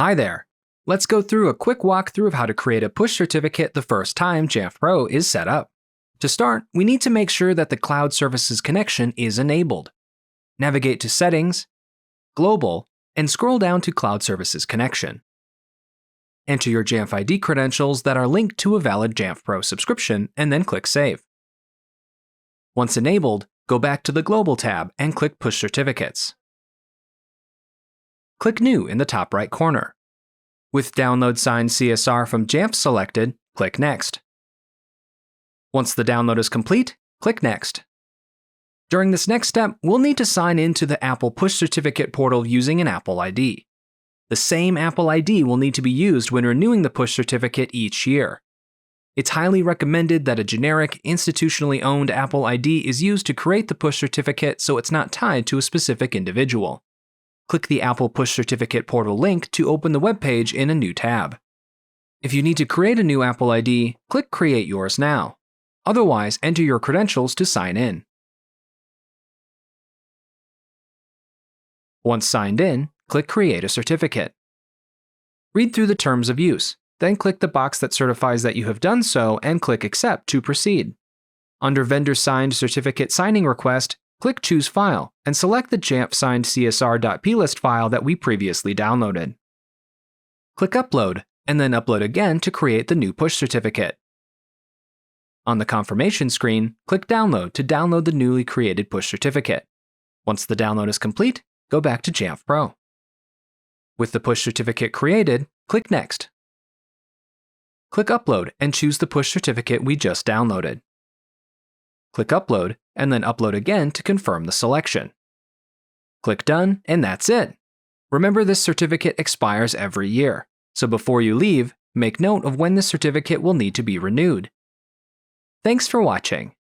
Hi there. Let's go through a quick walkthrough of how to create a push certificate the first time Jamf Pro is set up. To start, we need to make sure that the Cloud Services connection is enabled. Navigate to Settings, Global, and scroll down to Cloud Services Connection. Enter your Jamf ID credentials that are linked to a valid Jamf Pro subscription, and then click Save. Once enabled, go back to the Global tab and click Push Certificates. Click New in the top right corner. With Download Signed CSR from Jamf selected, click Next. Once the download is complete, click Next. During this next step, we'll need to sign in to the Apple Push Certificate portal using an Apple ID. The same Apple ID will need to be used when renewing the push certificate each year. It's highly recommended that a generic, institutionally owned Apple ID is used to create the push certificate so it's not tied to a specific individual. Click the Apple Push Certificate portal link to open the web page in a new tab. If you need to create a new Apple ID, click Create Yours Now. Otherwise, enter your credentials to sign in. Once signed in, click Create a Certificate. Read through the terms of use, then click the box that certifies that you have done so and click Accept to proceed. Under Vendor Signed Certificate Signing Request, click Choose File and select the Jamf Signed CSR.plist file that we previously downloaded. Click Upload and then Upload again to create the new push certificate. On the confirmation screen, click Download to download the newly created push certificate. Once the download is complete, go back to Jamf Pro. With the push certificate created, click Next. Click Upload and choose the push certificate we just downloaded. Click Upload and then Upload again to confirm the selection. Click Done and that's it. Remember, this certificate expires every year, so before you leave, make note of when this certificate will need to be renewed. Thanks for watching.